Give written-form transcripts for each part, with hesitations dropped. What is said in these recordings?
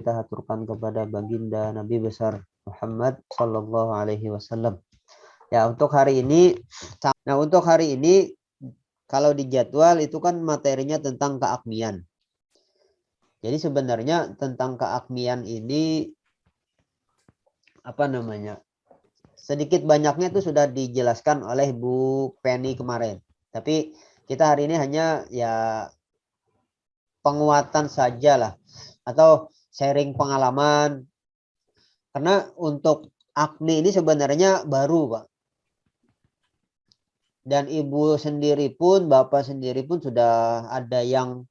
kita haturkan kepada baginda Nabi besar Muhammad Sallallahu Alaihi Wasallam. Ya, untuk hari ini, kalau di jadwal itu kan materinya tentang keakmian. Jadi sebenarnya tentang keakmian ini sedikit banyaknya itu sudah dijelaskan oleh Bu Penny kemarin. Tapi kita hari ini hanya ya penguatan saja lah, atau sharing pengalaman. Karena untuk akmi ini sebenarnya baru, Pak. Dan ibu sendiri pun, bapak sendiri pun sudah ada yang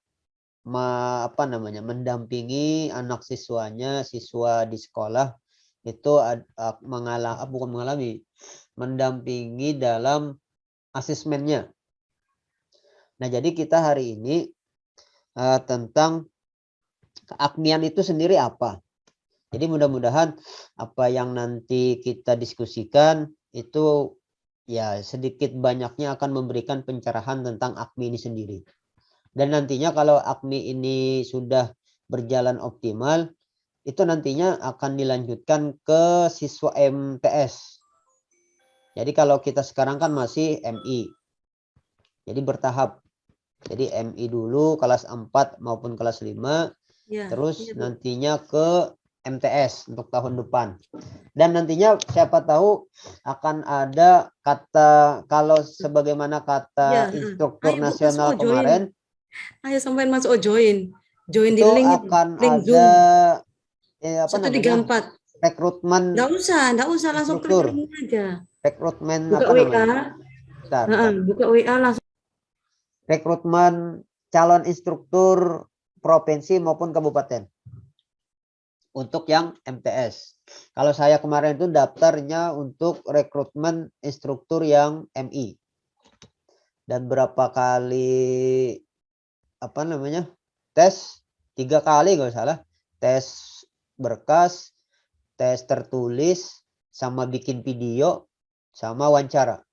mendampingi anak siswa di sekolah itu mendampingi dalam asesmennya. Nah, jadi kita hari ini tentang keakmian itu sendiri apa. Jadi mudah-mudahan apa yang nanti kita diskusikan itu ya sedikit banyaknya akan memberikan pencerahan tentang akmi ini sendiri. Dan nantinya kalau akmi ini sudah berjalan optimal, itu nantinya akan dilanjutkan ke siswa MTS. Jadi kalau kita sekarang kan masih MI. Jadi bertahap. Jadi MI dulu kelas 4 maupun kelas 5. Ya, terus nantinya ke MTS untuk tahun depan. Dan nantinya siapa tahu akan ada kata, kalau sebagaimana kata instruktur nasional kemarin. Ayo sampai masuk join di link akan link ada Zoom. 134. Rekrutmen. Enggak usah langsung klik link aja. Rekrutmen buka WA. Buka WA langsung. Rekrutmen calon instruktur provinsi maupun kabupaten untuk yang MTS. Kalau saya kemarin itu daftarnya untuk rekrutmen instruktur yang MI. Dan berapa kali tes, 3 kali kalau salah, tes berkas, tes tertulis, sama bikin video, sama wawancara.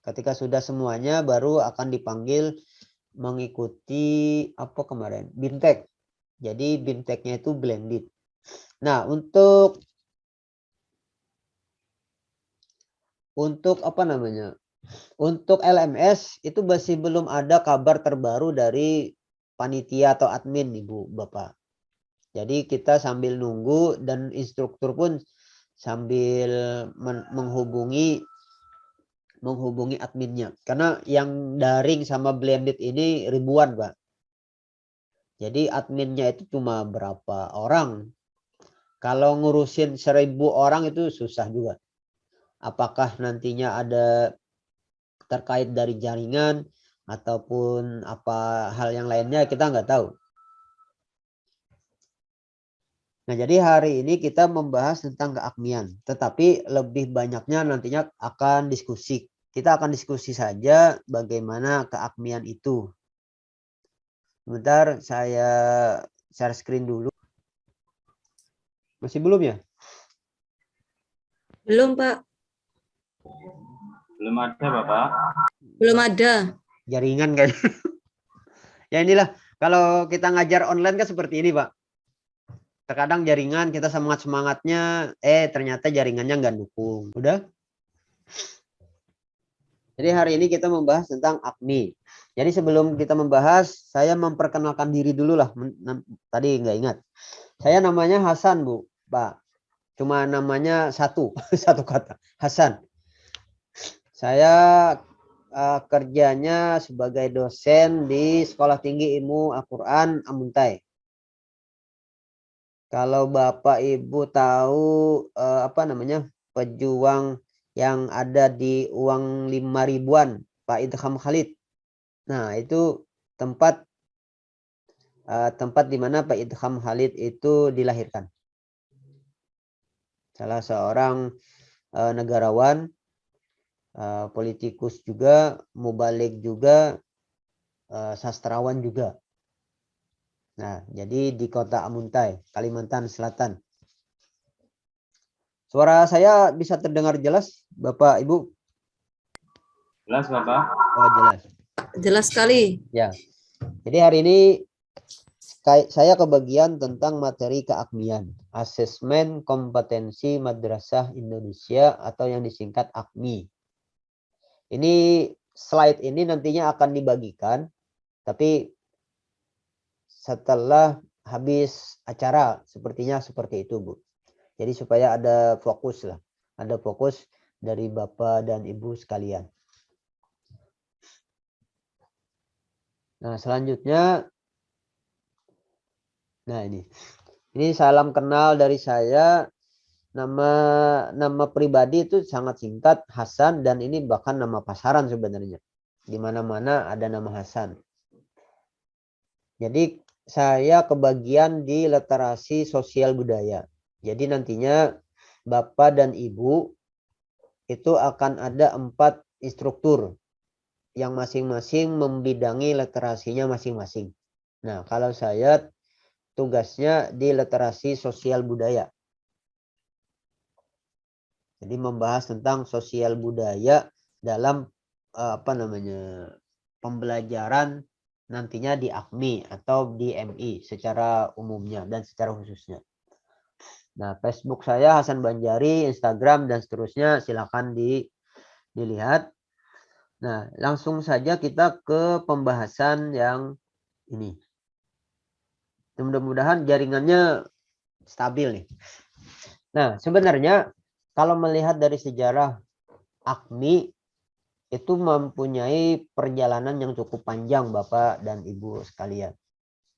Ketika sudah semuanya baru akan dipanggil mengikuti BIMTEK. Jadi BIMTEK-nya itu blended. Nah, untuk untuk LMS itu masih belum ada kabar terbaru dari panitia atau admin, Ibu Bapak. Jadi kita sambil nunggu dan instruktur pun sambil menghubungi adminnya. Karena yang daring sama blended ini ribuan, Pak. Jadi adminnya itu cuma berapa orang. Kalau ngurusin 1000 orang itu susah juga. Apakah nantinya ada terkait dari jaringan ataupun apa hal yang lainnya, kita nggak tahu. Nah, jadi hari ini kita membahas tentang keakmian, tetapi lebih banyaknya nantinya akan diskusi. Kita akan diskusi saja bagaimana keakmian itu. Sebentar, saya share screen dulu. Masih belum ya? Belum, Pak. Belum ada, Bapak. Belum ada. Jaringan kan. Ya inilah, kalau kita ngajar online kan seperti ini, Pak. Terkadang jaringan kita semangat-semangatnya, ternyata jaringannya nggak dukung. Udah? Jadi hari ini kita membahas tentang akmi. Jadi sebelum kita membahas, saya memperkenalkan diri dulu lah. Tadi nggak ingat. Saya namanya Hasan, Bu, Pak. Cuma namanya satu kata, Hasan. Saya kerjanya sebagai dosen di Sekolah Tinggi Ilmu Al-Quran Amuntai. Kalau Bapak Ibu tahu pejuang yang ada di uang 5 ribuan, Pak Idham Khalid. Nah, itu tempat di mana Pak Idham Khalid itu dilahirkan. Salah seorang negarawan, politikus juga, mubalik juga, sastrawan juga. Nah, jadi di kota Amuntai, Kalimantan Selatan. Suara saya bisa terdengar jelas, Bapak Ibu? Jelas, Bapak. Oh, jelas. Jelas sekali. Ya. Jadi hari ini saya kebagian tentang materi keakmian, asesmen kompetensi madrasah Indonesia atau yang disingkat AKMI. Ini slide ini nantinya akan dibagikan, tapi setelah habis acara sepertinya seperti itu, Bu. Jadi supaya ada fokus lah, ada fokus dari Bapak dan Ibu sekalian. Nah, selanjutnya, nah ini salam kenal dari saya. Nama pribadi itu sangat singkat, Hasan, dan ini bahkan nama pasaran sebenarnya. Di mana-mana ada nama Hasan. Jadi saya kebagian di literasi sosial budaya. Jadi nantinya Bapak dan Ibu itu akan ada 4 instruktur yang masing-masing membidangi literasinya masing-masing. Nah, kalau saya tugasnya di literasi sosial budaya. Jadi membahas tentang sosial budaya dalam pembelajaran nantinya di AKMI atau di MI secara umumnya dan secara khususnya. Nah, Facebook saya Hasan Banjari, Instagram dan seterusnya silakan dilihat. Nah, langsung saja kita ke pembahasan yang ini. Mudah-mudahan jaringannya stabil nih. Nah, sebenarnya kalau melihat dari sejarah AKMI itu mempunyai perjalanan yang cukup panjang Bapak dan Ibu sekalian.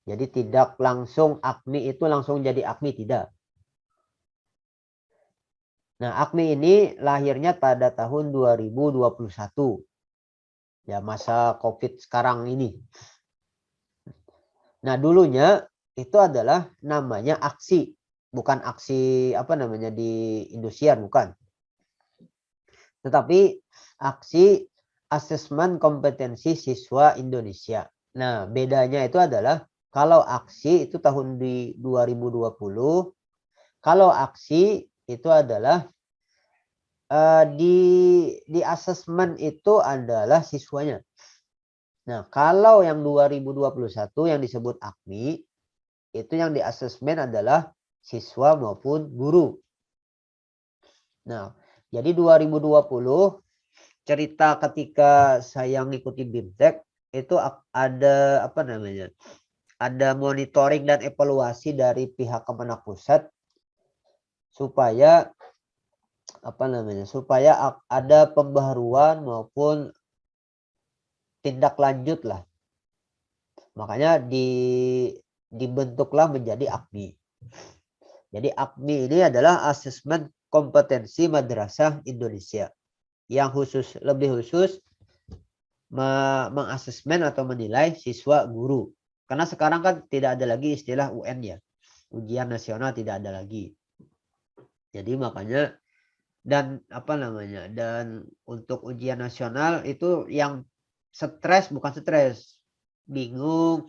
Jadi tidak langsung AKMI itu langsung jadi AKMI, tidak. Nah, AKMI ini lahirnya pada tahun 2021. Ya, masa COVID sekarang ini. Nah, dulunya itu adalah namanya aksi, bukan aksi di Indosiar, bukan. Tetapi aksi asesmen kompetensi siswa Indonesia. Nah, bedanya itu adalah kalau aksi itu tahun di 2020, kalau aksi itu adalah di asesmen itu adalah siswanya. Nah, kalau yang 2021 yang disebut AKMI, itu yang di asesmen adalah siswa maupun guru. Nah, jadi 2020 cerita ketika saya ngikuti BIMTEK itu ada ada monitoring dan evaluasi dari pihak Kemenak Pusat supaya supaya ada pembaharuan maupun tindak lanjut lah. Makanya dibentuklah menjadi AKMI. Jadi AKMI ini adalah asesmen kompetensi madrasah Indonesia yang lebih khusus mengasesmen atau menilai siswa guru. Karena sekarang kan tidak ada lagi istilah UN ya. Ujian nasional tidak ada lagi. Jadi makanya dan untuk ujian nasional itu yang bukan stres, bingung,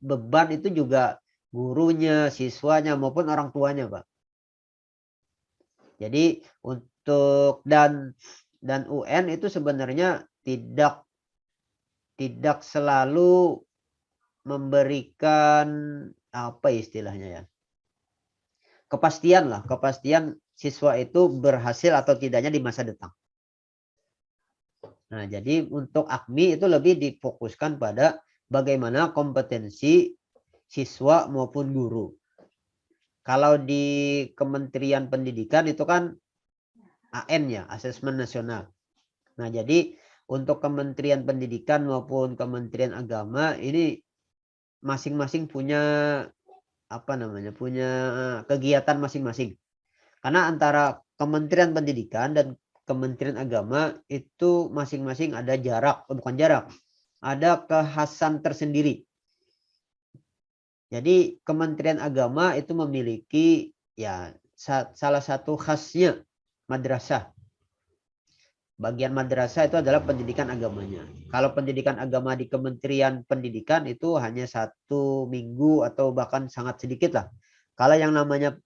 beban itu juga gurunya, siswanya maupun orang tuanya, Pak. Jadi untuk dan UN itu sebenarnya tidak selalu memberikan istilahnya ya, kepastian siswa itu berhasil atau tidaknya di masa datang. Nah, jadi untuk AKMI itu lebih difokuskan pada bagaimana kompetensi siswa maupun guru. Kalau di Kementerian Pendidikan itu kan AN ya, Asesmen Nasional. Nah, jadi untuk Kementerian Pendidikan maupun Kementerian Agama ini masing-masing punya punya kegiatan masing-masing. Karena antara Kementerian Pendidikan dan Kementerian Agama itu masing-masing ada ada kekhasan tersendiri. Jadi Kementerian Agama itu memiliki ya salah satu khasnya madrasah. Bagian madrasah itu adalah pendidikan agamanya. Kalau pendidikan agama di Kementerian Pendidikan itu hanya 1 minggu atau bahkan sangat sedikit lah. Kalau yang namanya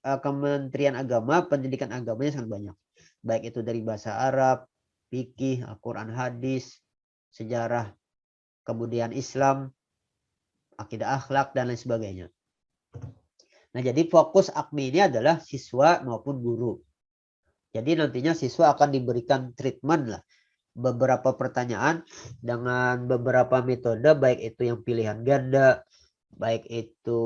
Kementerian Agama, pendidikan agamanya sangat banyak. Baik itu dari bahasa Arab, fikih, Al-Quran, hadis, sejarah, kemudian Islam, akidah akhlak, dan lain sebagainya. Nah, jadi fokus AKMI ini adalah siswa maupun guru. Jadi nantinya siswa akan diberikan treatment lah, beberapa pertanyaan dengan beberapa metode, baik itu yang pilihan ganda, baik itu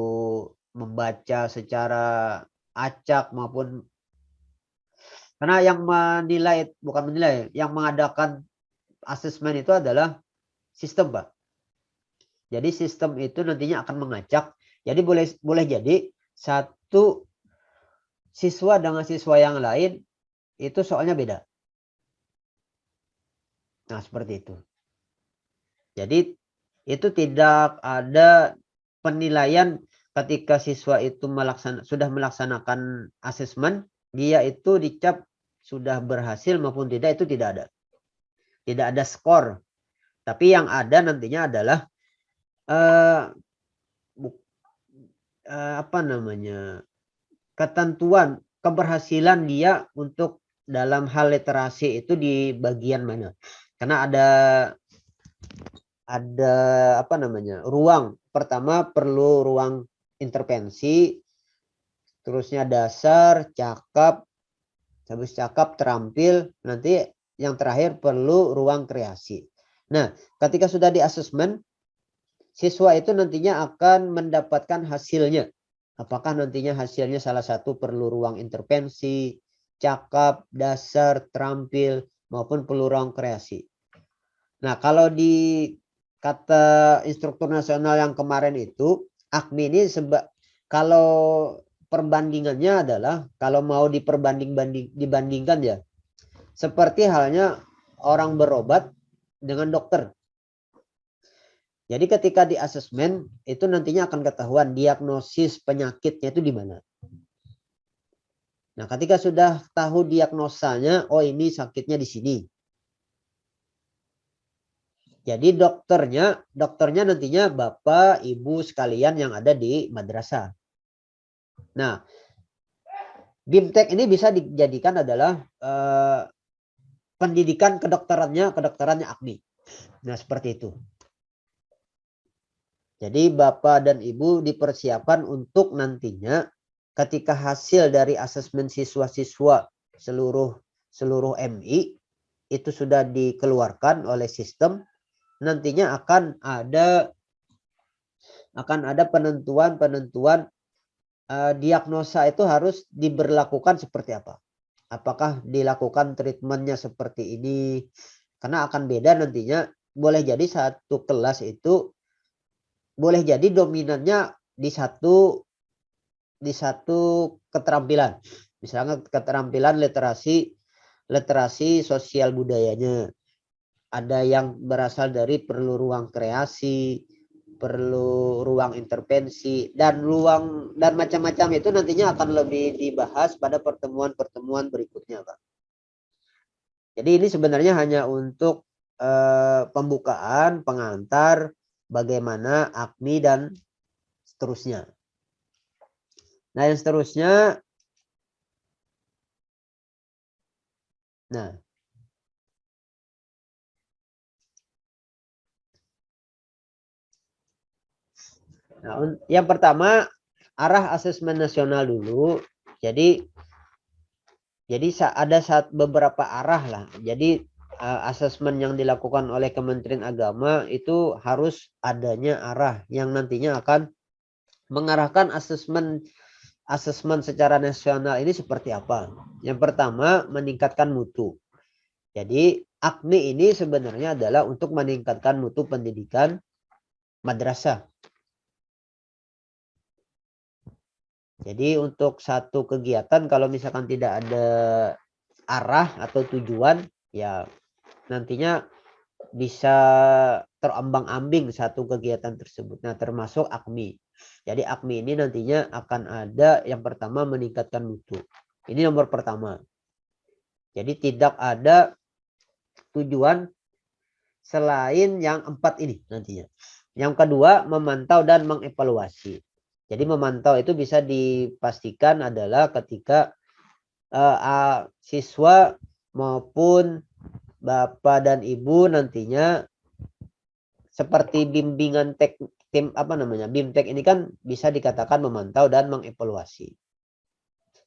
membaca secara acak maupun, karena yang menilai, bukan menilai, yang mengadakan asesmen itu adalah sistem, Pak. Jadi sistem itu nantinya akan mengacak. Jadi boleh jadi satu siswa dengan siswa yang lain itu soalnya beda. Nah, seperti itu. Jadi itu tidak ada penilaian ketika siswa itu sudah melaksanakan asesmen, dia itu dicap sudah berhasil maupun tidak, itu tidak ada. Tidak ada skor. Tapi yang ada nantinya adalah ketentuan keberhasilan dia untuk dalam hal literasi itu di bagian mana. Karena ada ruang. Pertama perlu ruang intervensi, terusnya dasar, cakap, habis cakap terampil, nanti yang terakhir perlu ruang kreasi. Nah, ketika sudah di asesmen, siswa itu nantinya akan mendapatkan hasilnya. Apakah nantinya hasilnya salah satu perlu ruang intervensi, cakap, dasar, terampil, maupun perlu ruang kreasi. Nah, kalau di kata instruktur nasional yang kemarin itu, AKMI ini kalau perbandingannya adalah, kalau mau dibandingkan ya, seperti halnya orang berobat dengan dokter. Jadi ketika di asesmen itu nantinya akan ketahuan diagnosis penyakitnya itu di mana. Nah, ketika sudah tahu diagnosanya, oh ini sakitnya di sini. Jadi dokternya nantinya Bapak, Ibu sekalian yang ada di madrasah. Nah, BIMTEK ini bisa dijadikan adalah pendidikan kedokterannya AKMI. Nah, seperti itu. Jadi Bapak dan Ibu dipersiapkan untuk nantinya ketika hasil dari asesmen siswa-siswa seluruh MI itu sudah dikeluarkan oleh sistem, nantinya akan ada penentuan diagnosa itu harus diberlakukan seperti apa. Apakah dilakukan treatmentnya seperti ini? Karena akan beda nantinya. Boleh jadi satu kelas itu boleh jadi dominannya di satu keterampilan. Misalnya keterampilan literasi sosial budayanya. Ada yang berasal dari perlu ruang kreasi, perlu ruang intervensi, dan macam-macam itu nantinya akan lebih dibahas pada pertemuan berikutnya, Pak. Jadi ini sebenarnya hanya untuk pembukaan, pengantar, bagaimana AKMI dan seterusnya. Nah, yang seterusnya. Nah, yang pertama arah asesmen nasional dulu. Jadi ada beberapa arah lah. Jadi asesmen yang dilakukan oleh Kementerian Agama itu harus adanya arah yang nantinya akan mengarahkan asesmen secara nasional ini seperti apa. Yang pertama, meningkatkan mutu. Jadi AKMI ini sebenarnya adalah untuk meningkatkan mutu pendidikan madrasah. Jadi untuk satu kegiatan kalau misalkan tidak ada arah atau tujuan, ya nantinya bisa terombang-ambing satu kegiatan tersebut. Nah, termasuk AKMI. Jadi AKMI ini nantinya akan ada yang pertama meningkatkan mutu. Ini nomor pertama. Jadi tidak ada tujuan selain yang 4 ini nantinya. Yang kedua, memantau dan mengevaluasi. Jadi memantau itu bisa dipastikan adalah ketika siswa maupun Bapak dan Ibu nantinya seperti bimbingan tim BIMTEK ini kan bisa dikatakan memantau dan mengevaluasi.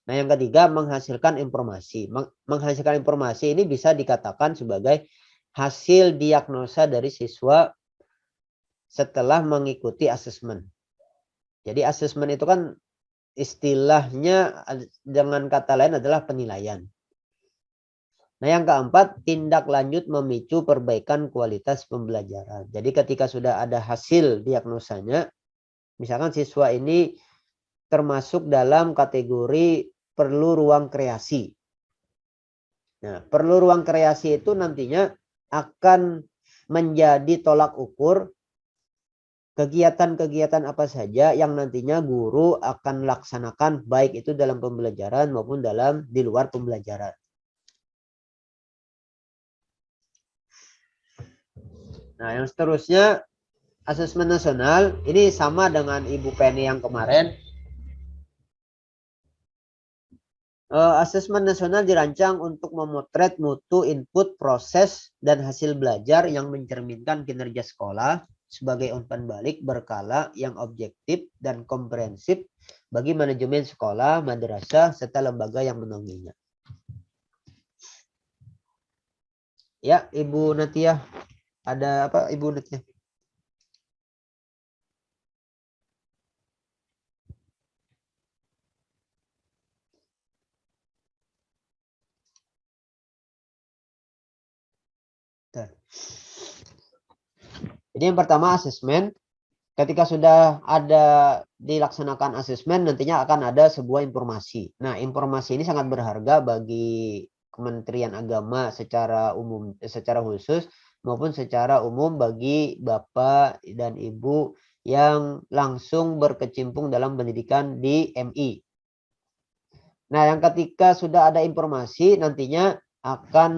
Nah, yang ketiga menghasilkan informasi. Menghasilkan informasi ini bisa dikatakan sebagai hasil diagnosa dari siswa setelah mengikuti asesmen. Jadi asesmen itu kan istilahnya dengan kata lain adalah penilaian. Nah, yang keempat, tindak lanjut memicu perbaikan kualitas pembelajaran. Jadi ketika sudah ada hasil diagnosanya, misalkan siswa ini termasuk dalam kategori perlu ruang kreasi. Nah, perlu ruang kreasi itu nantinya akan menjadi tolak ukur kegiatan-kegiatan apa saja yang nantinya guru akan laksanakan baik itu dalam pembelajaran maupun di luar pembelajaran. Nah, yang seterusnya asesmen nasional ini sama dengan Ibu Penny yang kemarin. Asesmen nasional dirancang untuk memotret mutu input, proses, dan hasil belajar yang mencerminkan kinerja sekolah sebagai umpan balik berkala yang objektif dan komprehensif bagi manajemen sekolah, madrasah, serta lembaga yang menaunginya. Ya, Ibu Natia. Ada apa, Ibu Natia? Jadi yang pertama asesmen. Ketika sudah ada dilaksanakan asesmen, nantinya akan ada sebuah informasi. Nah, informasi ini sangat berharga bagi Kementerian Agama secara umum, secara khusus maupun secara umum bagi Bapak dan Ibu yang langsung berkecimpung dalam pendidikan di MI. Nah, yang ketika sudah ada informasi, nantinya akan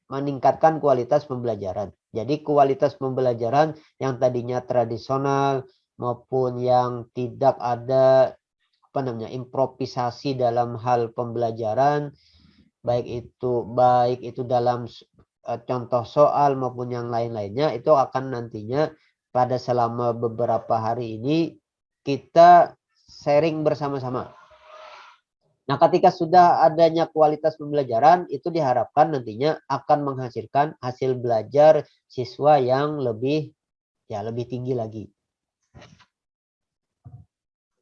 meningkatkan kualitas pembelajaran. Jadi kualitas pembelajaran yang tadinya tradisional maupun yang tidak ada improvisasi dalam hal pembelajaran, baik itu dalam contoh soal maupun yang lain-lainnya, itu akan nantinya pada selama beberapa hari ini kita sharing bersama-sama. Nah, ketika sudah adanya kualitas pembelajaran, itu diharapkan nantinya akan menghasilkan hasil belajar siswa yang lebih tinggi lagi.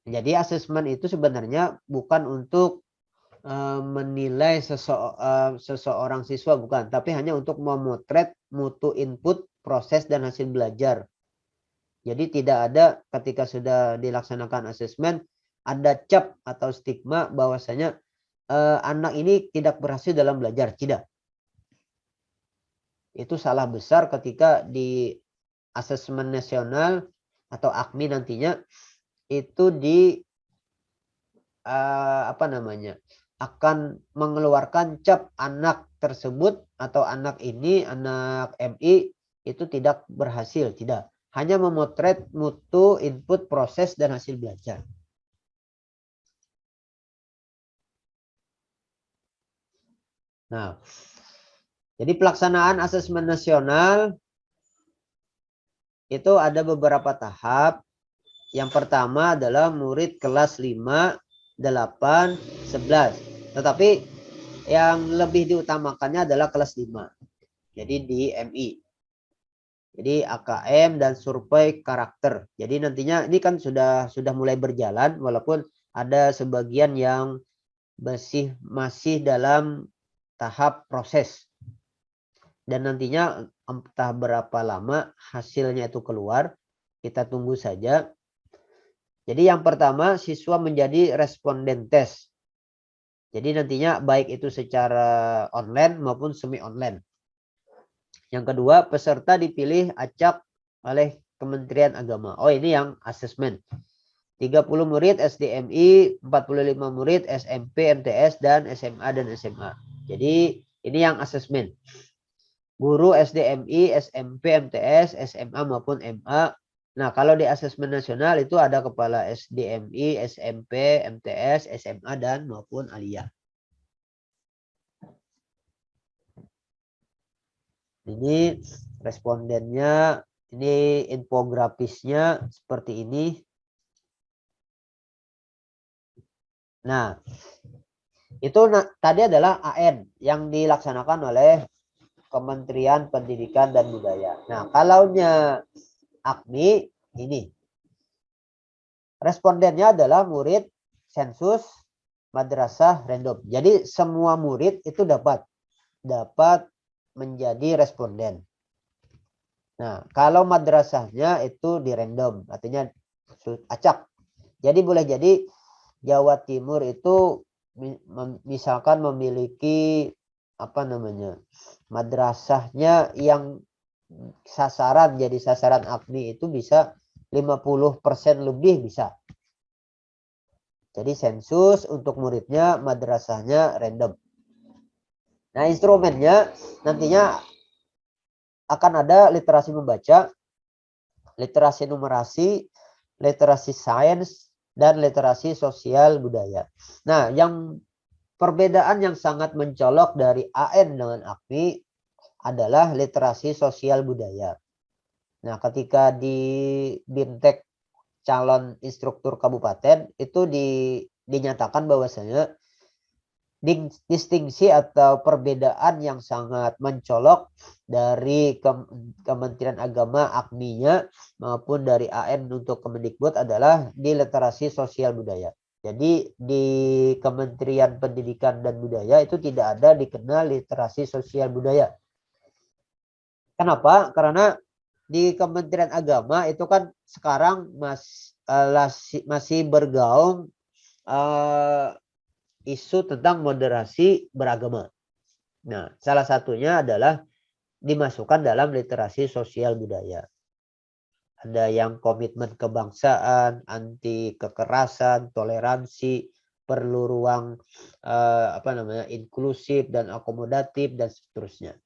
Jadi asesmen itu sebenarnya bukan untuk menilai seseorang siswa, bukan, tapi hanya untuk memotret mutu input, proses, dan hasil belajar. Jadi tidak ada ketika sudah dilaksanakan asesmen ada cap atau stigma bahwasanya anak ini tidak berhasil dalam belajar. Tidak. Itu salah besar ketika di asesmen nasional atau AKMI nantinya itu akan mengeluarkan cap anak tersebut atau anak MI itu tidak berhasil. Tidak. Hanya memotret mutu, input, proses, dan hasil belajar. Nah, jadi pelaksanaan asesmen nasional itu ada beberapa tahap. Yang pertama adalah murid kelas 5, 8, 11. Tetapi yang lebih diutamakannya adalah kelas 5. Jadi di MI. Jadi AKM dan survei karakter. Jadi nantinya ini kan sudah mulai berjalan walaupun ada sebagian yang masih dalam tahap proses. Dan nantinya entah berapa lama hasilnya itu keluar. Kita tunggu saja. Jadi yang pertama siswa menjadi responden tes. Jadi nantinya baik itu secara online maupun semi online. Yang kedua peserta dipilih acak oleh Kementerian Agama. Oh, ini yang asesmen. 30 murid SDMI, 45 murid SMP, MTS, dan SMA dan SMA. Jadi ini yang asesmen. Guru SDMI, SMP, MTS, SMA maupun MA. Nah, kalau di asesmen nasional itu ada kepala SDMI, SMP, MTS, SMA, dan maupun aliyah. Ini respondennya Ini infografisnya seperti ini. Nah, itu tadi adalah AN yang dilaksanakan oleh Kementerian Pendidikan dan Budaya. Nah, kalaunya AKMI ini respondennya adalah murid sensus madrasah random. Jadi semua murid itu dapat menjadi responden. Nah, kalau madrasahnya itu di random, artinya acak. Jadi boleh jadi Jawa Timur itu misalkan memiliki apa namanya, madrasahnya yang jadi sasaran AKMI itu bisa 50% lebih bisa. Jadi sensus untuk muridnya, madrasahnya random. Nah, instrumennya nantinya akan ada literasi membaca, literasi numerasi, literasi sains, dan literasi sosial budaya. Nah, yang perbedaan yang sangat mencolok dari AN dengan AKMI adalah literasi sosial budaya. Nah, ketika di BIMTEK calon instruktur kabupaten itu dinyatakan bahwasanya distingsi atau perbedaan yang sangat mencolok dari Kementerian Agama AKMI-nya maupun dari AN untuk Kemendikbud adalah di literasi sosial budaya. Jadi di Kementerian Pendidikan dan Budaya itu tidak ada dikenal literasi sosial budaya. Kenapa? Karena di Kementerian Agama itu kan sekarang masih bergaung isu tentang moderasi beragama. Nah, salah satunya adalah dimasukkan dalam literasi sosial budaya. Ada yang komitmen kebangsaan, anti kekerasan, toleransi, perlu ruang inklusif dan akomodatif dan seterusnya.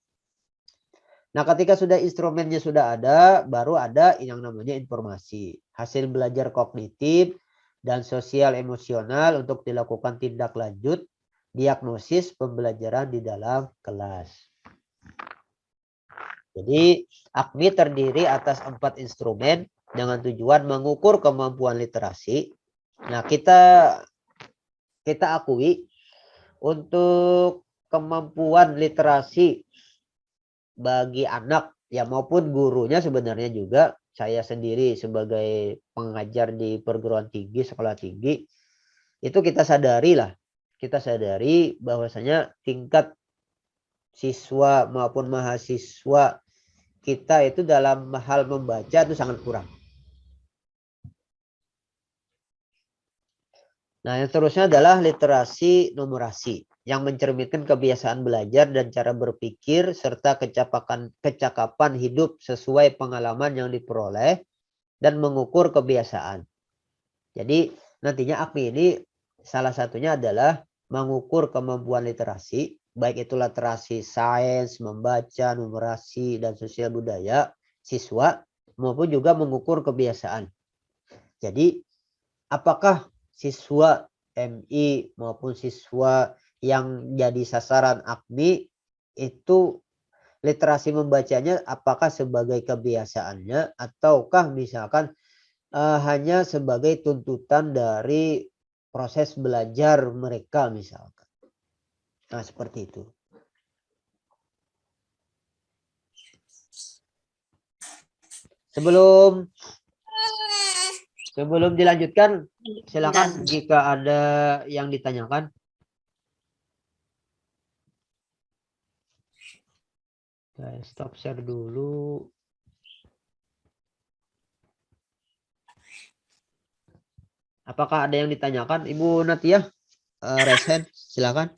Nah, ketika sudah instrumennya sudah ada, baru ada yang namanya informasi, hasil belajar kognitif dan sosial emosional untuk dilakukan tindak lanjut diagnosis pembelajaran di dalam kelas. Jadi AKMI terdiri atas 4 instrumen dengan tujuan mengukur kemampuan literasi. Nah, kita akui untuk kemampuan literasi bagi anak ya maupun gurunya sebenarnya juga, saya sendiri sebagai pengajar di perguruan tinggi, sekolah tinggi, itu kita sadari bahwasanya tingkat siswa maupun mahasiswa kita itu dalam hal membaca itu sangat kurang. Nah, yang seterusnya adalah literasi numerasi yang mencerminkan kebiasaan belajar dan cara berpikir serta kecakapan hidup sesuai pengalaman yang diperoleh dan mengukur kebiasaan. Jadi nantinya AKMI ini salah satunya adalah mengukur kemampuan literasi, baik itu literasi sains, membaca, numerasi, dan sosial budaya siswa, maupun juga mengukur kebiasaan. Jadi apakah siswa MI maupun siswa yang jadi sasaran AKMI itu literasi membacanya apakah sebagai kebiasaannya ataukah misalkan hanya sebagai tuntutan dari proses belajar mereka misalkan. Nah, seperti itu. Sebelum dilanjutkan, silakan jika ada yang ditanyakan. Saya stop share dulu. Apakah ada yang ditanyakan? Ibu Natia, Resen, silakan.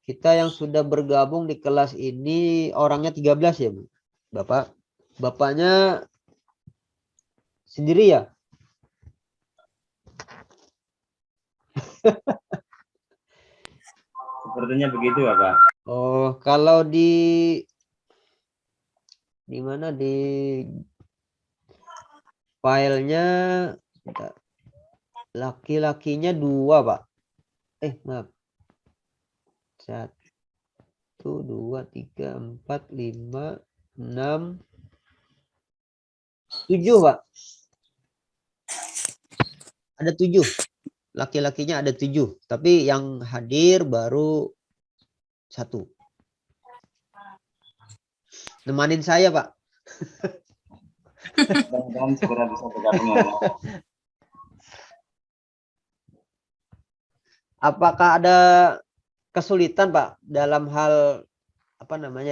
Kita yang sudah bergabung di kelas ini orangnya 13 ya, Bu? Bapak? Bapaknya sendiri ya? Sepertinya begitu, Bapak. Oh, kalau di mana di filenya laki-lakinya 2, Pak. Maaf. 1, 2, 3, 4, 5, 6, 7, Pak. Ada 7. Laki-lakinya ada 7. Tapi yang hadir baru 1. Nemanin saya, Pak. Mudah-mudahan segera bisa bergabung ya. Apakah ada kesulitan, Pak, dalam hal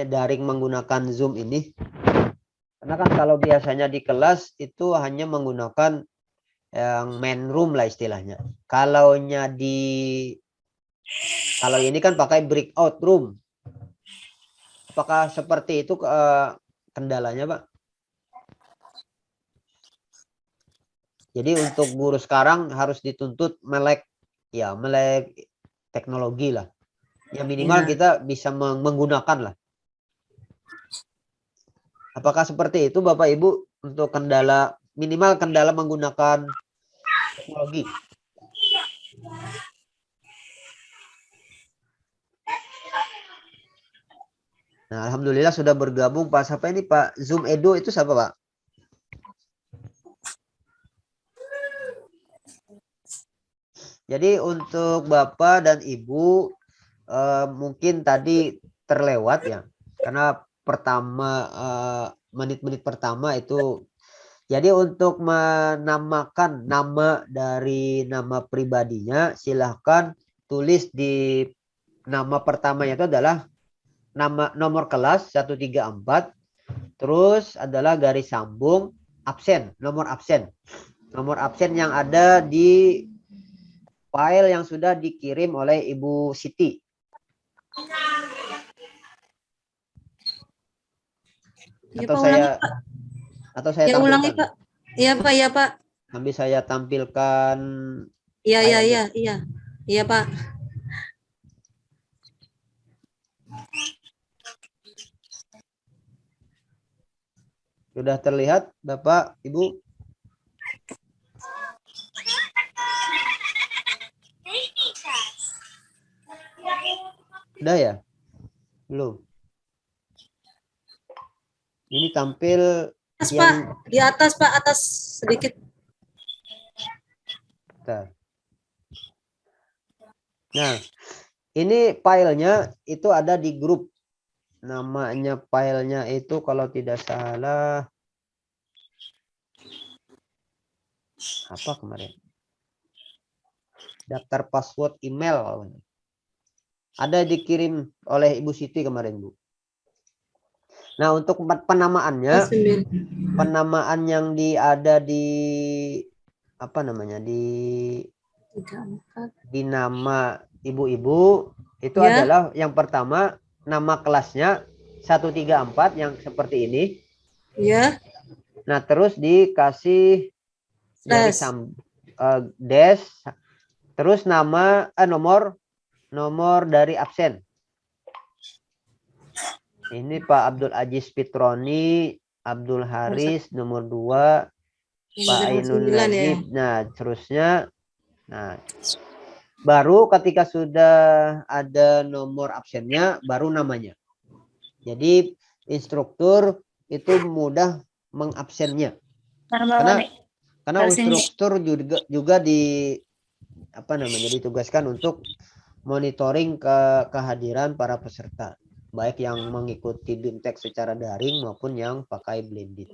daring menggunakan Zoom ini? Karena kan kalau biasanya di kelas itu hanya menggunakan yang main room lah istilahnya. Kalau ini kan pakai breakout room. Apakah seperti itu kendalanya, Pak? Jadi untuk guru sekarang harus dituntut melek teknologi lah. Ya minimal kita bisa menggunakan lah. Apakah seperti itu Bapak Ibu untuk minimal kendala menggunakan teknologi? Nah, alhamdulillah sudah bergabung Pak. Siapa ini Pak? Zoom Edu itu siapa, Pak? Jadi untuk Bapak dan Ibu mungkin tadi terlewat ya. Karena menit-menit pertama itu. Jadi untuk menamakan nama dari nama pribadinya silahkan tulis di nama pertamanya itu adalah nomor kelas 134, terus adalah garis sambung absen, nomor absen. Nomor absen yang ada di file yang sudah dikirim oleh Ibu Siti. Atau saya tampilkan. Ulangi, Pak. Iya, Pak, ya, Pak. Sambil saya tampilkan. Iya, Pak. Sudah terlihat, Bapak, Ibu? Udah ya? Belum. Ini tampil Pak, di atas, Pak, atas sedikit. Bentar. Nah, ini filenya itu ada di grup. Namanya filenya itu kalau tidak salah apa kemarin? Daftar password email. Ada dikirim oleh Ibu Siti kemarin, Bu. Nah, untuk penamaannya, penamaan yang ada di di nama ibu-ibu itu adalah yang pertama nama kelasnya 134 yang seperti ini. Ya. Nah, terus dikasih dash, terus nomor dari absen. Ini Pak Abdul Aziz Fitroni, Abdul Haris nomor 2, Pak Ainun Najib. Nah, terusnya. Nah, baru ketika sudah ada nomor absennya, baru namanya. Jadi instruktur itu mudah mengabsennya. Karena instruktur juga ditugaskan untuk monitoring kehadiran para peserta, baik yang mengikuti BIMTEK secara daring maupun yang pakai blended.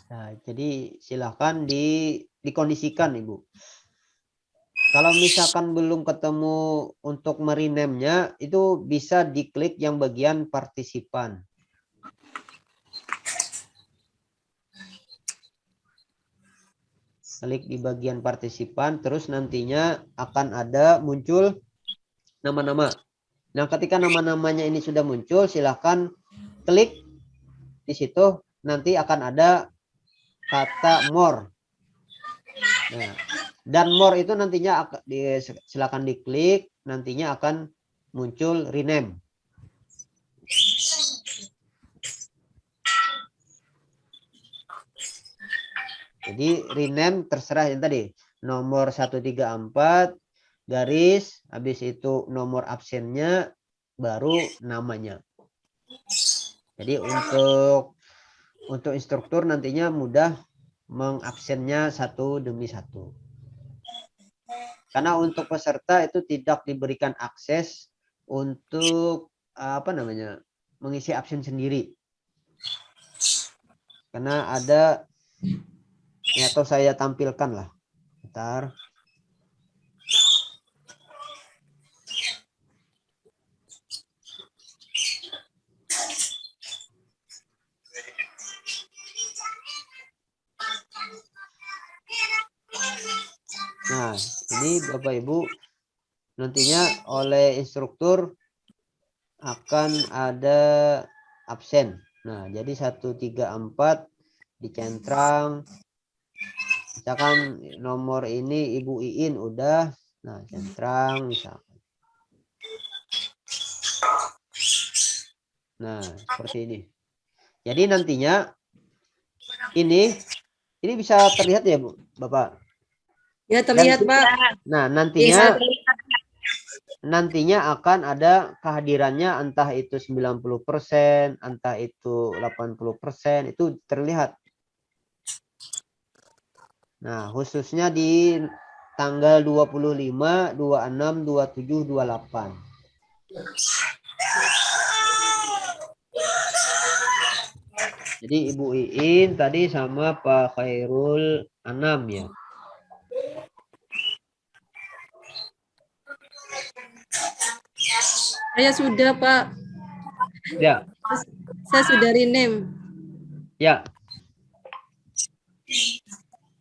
Nah, jadi silakan dikondisikan Ibu. Kalau misalkan belum ketemu untuk merename-nya, itu bisa diklik yang bagian partisipan. Klik di bagian partisipan, terus nantinya akan ada muncul nama-nama. Nah, ketika nama-namanya ini sudah muncul, silakan klik di situ, nanti akan ada kata more. Nah, dan more itu nantinya silakan diklik, nantinya akan muncul rename. Jadi rename terserah yang tadi nomor 134 garis, habis itu nomor absennya, baru namanya. Jadi untuk instruktur nantinya mudah mengabsennya satu demi satu. Karena untuk peserta itu tidak diberikan akses untuk mengisi absen sendiri. Karena ada ya, atau saya tampilkan lah. Bentar. Nah, ini Bapak Ibu nantinya oleh instruktur akan ada absen. Nah, jadi 134 dicentrang. Misalkan nomor ini Ibu Iin udah, nah centrang misalkan. Nah, seperti ini. Jadi nantinya ini bisa terlihat ya, Bu, Bapak? Ya, terlihat, Pak. Nah, Bisa. nantinya akan ada kehadirannya, entah itu 90%, entah itu 80%, itu terlihat. Nah, khususnya di tanggal 25, 26, 27, 28. Jadi Ibu Iin tadi sama Pak Khairul Anam ya. Saya sudah, Pak. Ya. Saya sudah rename. Ya.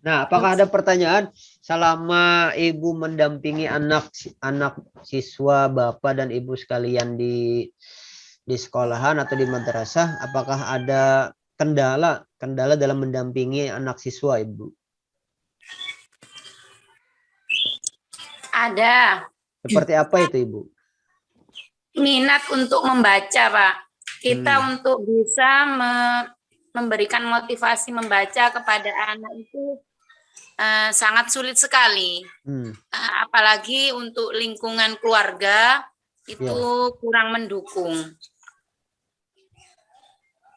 Nah, apakah ada pertanyaan selama Ibu mendampingi anak siswa Bapak dan Ibu sekalian di sekolahan atau di madrasah, apakah ada kendala dalam mendampingi anak siswa, Ibu? Ada. Seperti apa itu, Ibu? Minat untuk membaca, Pak. Kita untuk bisa memberikan motivasi membaca kepada anak itu sangat sulit sekali. Apalagi untuk lingkungan keluarga itu kurang mendukung.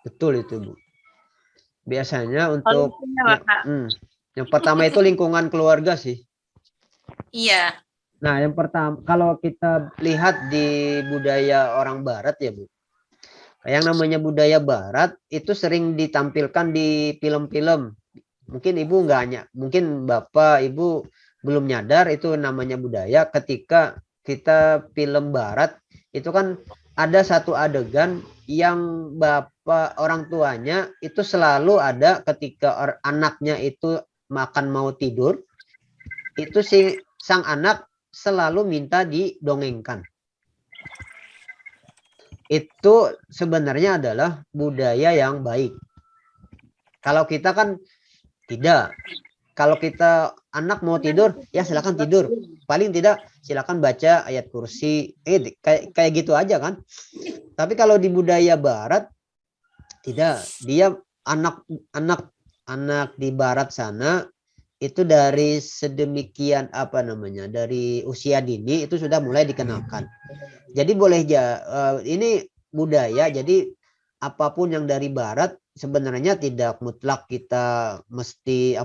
Betul itu, Bu. Biasanya untuk yang pertama itu lingkungan keluarga sih. Iya. Nah, yang pertama, kalau kita lihat di budaya orang Barat ya, Bu. Yang namanya budaya Barat itu sering ditampilkan di film-film. Mungkin Ibu mungkin Bapak, Ibu belum nyadar itu namanya budaya. Ketika kita film Barat, itu kan ada satu adegan yang Bapak orang tuanya itu selalu ada ketika anaknya itu makan mau tidur, itu si sang anak selalu minta didongengkan. Itu sebenarnya adalah budaya yang baik. Kalau kita kan tidak. Kalau kita anak mau tidur, ya silakan tidur. Paling tidak silakan baca ayat kursi. Kayak gitu aja kan. Tapi kalau di budaya Barat tidak. Dia anak di Barat sana itu dari sedemikian dari usia dini itu sudah mulai dikenalkan. Jadi ini budaya, jadi apapun yang dari Barat sebenarnya tidak mutlak kita mesti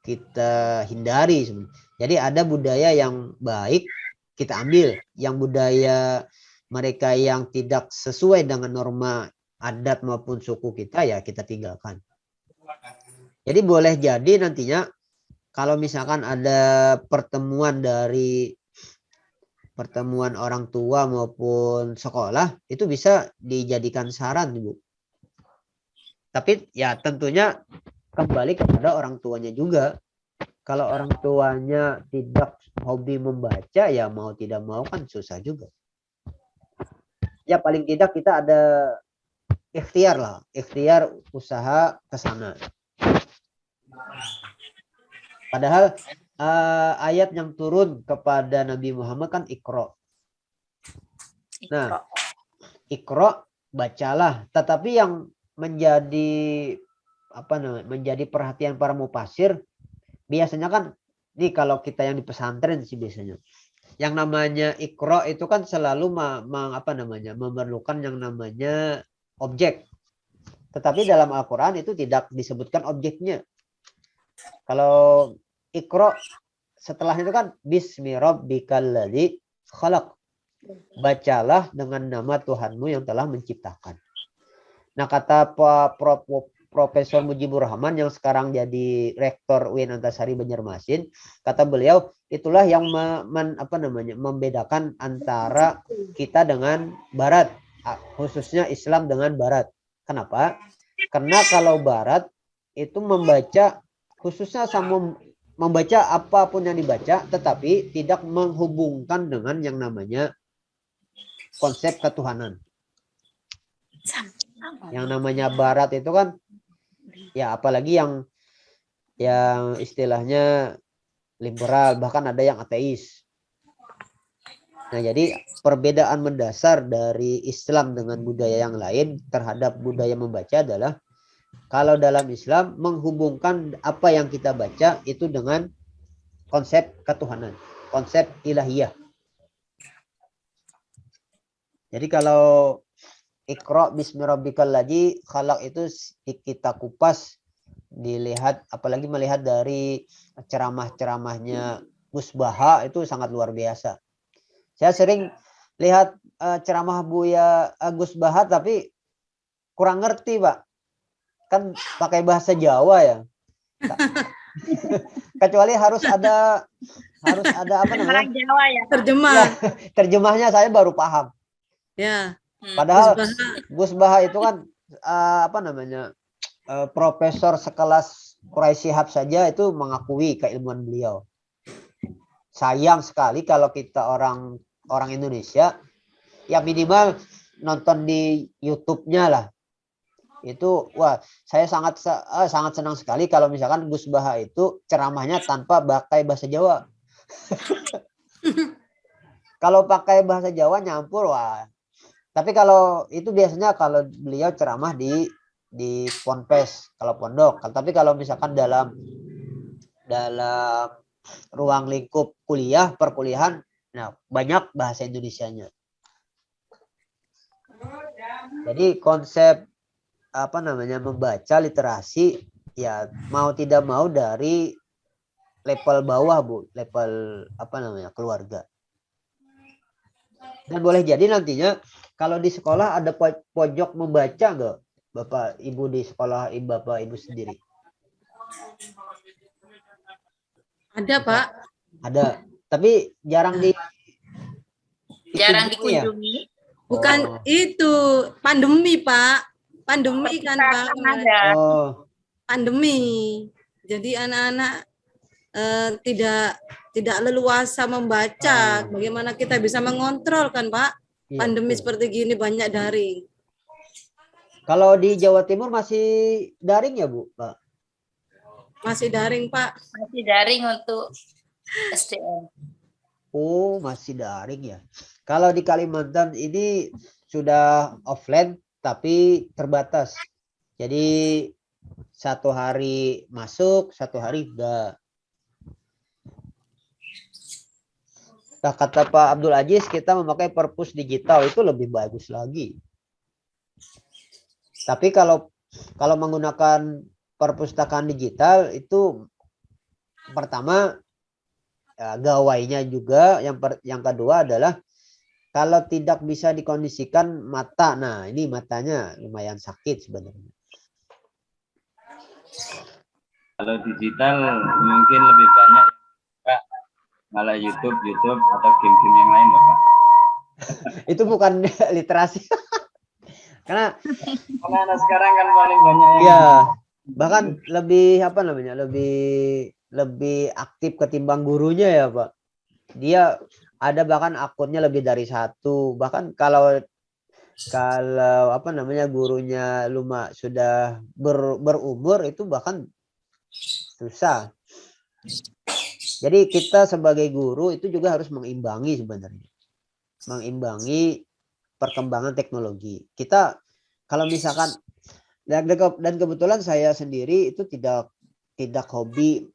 kita hindari. Jadi ada budaya yang baik kita ambil, yang budaya mereka yang tidak sesuai dengan norma adat maupun suku kita ya kita tinggalkan. Jadi boleh jadi nantinya kalau misalkan ada pertemuan orang tua maupun sekolah, itu bisa dijadikan saran, Bu. Tapi ya tentunya kembali kepada orang tuanya juga. Kalau orang tuanya tidak hobi membaca, ya mau tidak mau kan susah juga. Ya paling tidak kita ada ikhtiar usaha ke sana. Padahal ayat yang turun kepada Nabi Muhammad kan Iqra. Nah, Iqra bacalah. Tetapi yang menjadi menjadi perhatian para mufasir biasanya kan nih, kalau kita yang di pesantren sih biasanya yang namanya Iqra itu kan selalu memerlukan yang namanya objek. Tetapi dalam Al-Quran itu tidak disebutkan objeknya. Kalau Iqra setelahnya itu kan Bismi rabbikal ladzi khalaq. Bacalah dengan nama Tuhanmu yang telah menciptakan. Nah, kata Pak Profesor Mujibur Rahman yang sekarang jadi Rektor UIN Antasari Banjarmasin, kata beliau itulah yang membedakan antara kita dengan Barat, khususnya Islam dengan Barat. Kenapa? Karena kalau Barat itu membaca, khususnya sama membaca apapun yang dibaca, tetapi tidak menghubungkan dengan yang namanya konsep ketuhanan. Yang namanya Barat itu kan, ya apalagi yang istilahnya liberal, bahkan ada yang ateis. Nah, jadi perbedaan mendasar dari Islam dengan budaya yang lain terhadap budaya membaca adalah kalau dalam Islam menghubungkan apa yang kita baca itu dengan konsep ketuhanan, konsep ilahiyah. Jadi kalau Iqra bismi rabbikal ladzi khalaq itu kita kupas, dilihat, apalagi melihat dari ceramah-ceramahnya Gus Baha itu sangat luar biasa. Saya sering lihat ceramah Buya Gus Baha tapi kurang ngerti, Pak. Kan pakai bahasa Jawa ya. Kecuali harus ada Orang Jawa ya. Terjemah. Ya, terjemahnya saya baru paham. Ya. Padahal Gus Baha itu kan profesor sekelas Quraisy Shihab saja itu mengakui keilmuan beliau. Sayang sekali kalau kita orang Indonesia ya minimal nonton di YouTube-nya lah. Itu wah, saya sangat senang sekali kalau misalkan Gus Baha itu ceramahnya tanpa pakai bahasa Jawa. Kalau pakai bahasa Jawa nyampur, wah. Tapi kalau itu biasanya kalau beliau ceramah di ponpes, kalau pondok. Tapi kalau misalkan dalam ruang lingkup kuliah, perkuliahan, nah banyak bahasa Indonesianya. Jadi konsep membaca literasi ya mau tidak mau dari level bawah, Bu, level keluarga. Dan boleh jadi nantinya kalau di sekolah ada pojok membaca enggak, Bapak Ibu di sekolah, Bapak Ibu sendiri? Ada, Pak. Ada, tapi jarang dikunjungi. Ya? Bukan itu, pandemi, Pak. Pandemi kan, Pak. Oh. Pandemi. Jadi anak-anak tidak leluasa membaca. Bagaimana kita bisa mengontrol kan, Pak? Pandemi seperti gini banyak daring. Kalau di Jawa Timur masih daring ya, Bu, Pak? Masih daring, Pak. Masih daring untuk SDM. Oh, masih daring ya. Kalau di Kalimantan ini sudah offline tapi terbatas. Jadi 1 hari masuk, 1 hari enggak. Nah, kata Pak Abdul Aziz, kita memakai perpus digital itu lebih bagus lagi. Tapi kalau menggunakan perpustakaan digital itu pertama ya, gawainya juga, yang kedua adalah kalau tidak bisa dikondisikan mata, nah ini matanya lumayan sakit sebenarnya. Kalau digital mungkin lebih banyak Pak, malah YouTube atau game-game yang lain, Bapak. Itu bukan literasi. Karena anak sekarang kan paling banyak yang ya bahkan lebih lebih aktif ketimbang gurunya ya, Pak. Dia ada bahkan akunnya lebih dari 1. Bahkan kalau gurunya sudah berumur itu bahkan susah. Jadi kita sebagai guru itu juga harus mengimbangi sebenarnya. Mengimbangi perkembangan teknologi. Kita kalau misalkan dan kebetulan saya sendiri itu tidak hobi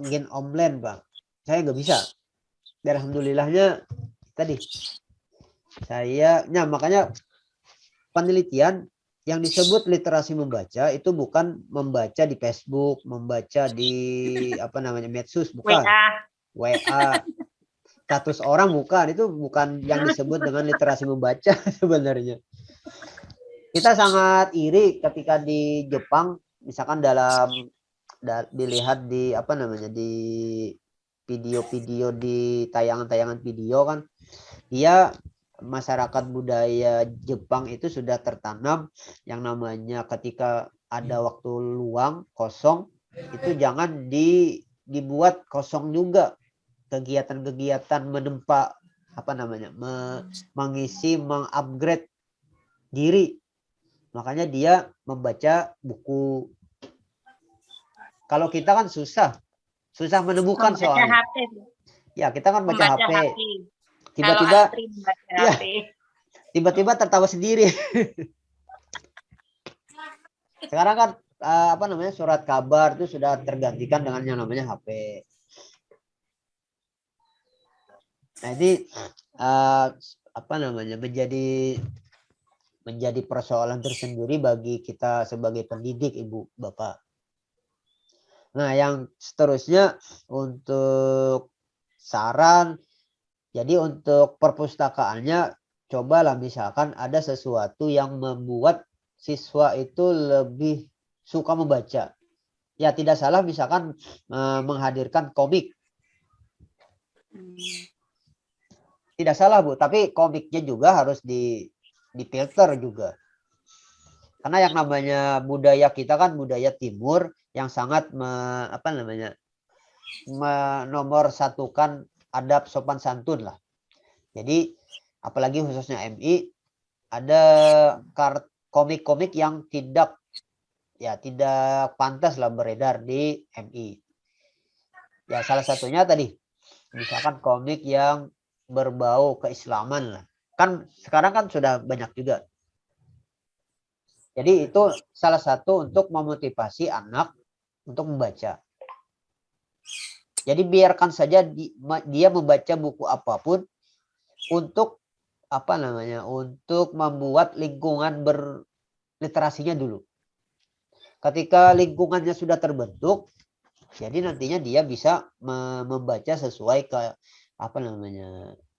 game online, Bang. Saya nggak bisa. Dan alhamdulillahnya tadi makanya penelitian yang disebut literasi membaca itu bukan membaca di Facebook, membaca di medsos, bukan. WA, status orang, bukan. Itu bukan yang disebut dengan literasi membaca sebenarnya. Kita sangat iri ketika di Jepang, misalkan dilihat di di video-video, di tayangan-tayangan video kan, dia masyarakat budaya Jepang itu sudah tertanam yang namanya ketika ada waktu luang kosong itu jangan dibuat kosong juga, kegiatan-kegiatan menempa mengisi, mengupgrade diri. Makanya dia membaca buku. Kalau kita kan susah menemukan soalnya. Ya, kita kan baca HP. Tiba-tiba tertawa sendiri. Sekarang kan surat kabar itu sudah tergantikan dengan yang namanya HP. Nah, ini menjadi persoalan tersendiri bagi kita sebagai pendidik, Ibu, Bapak. Nah, yang seterusnya untuk saran, jadi untuk perpustakaannya, cobalah misalkan ada sesuatu yang membuat siswa itu lebih suka membaca. Ya, tidak salah misalkan menghadirkan komik. Tidak salah, Bu, tapi komiknya juga harus difilter juga. Karena yang namanya budaya kita kan budaya timur yang sangat menomor satukan adab sopan santun lah. Jadi apalagi khususnya MI ada komik-komik yang tidak pantas lah beredar di MI. Ya, salah satunya tadi misalkan komik yang berbau keislaman lah. Kan sekarang kan sudah banyak juga. Jadi itu salah satu untuk memotivasi anak untuk membaca. Jadi biarkan saja dia membaca buku apapun untuk untuk membuat lingkungan berliterasinya dulu. Ketika lingkungannya sudah terbentuk, jadi nantinya dia bisa membaca sesuai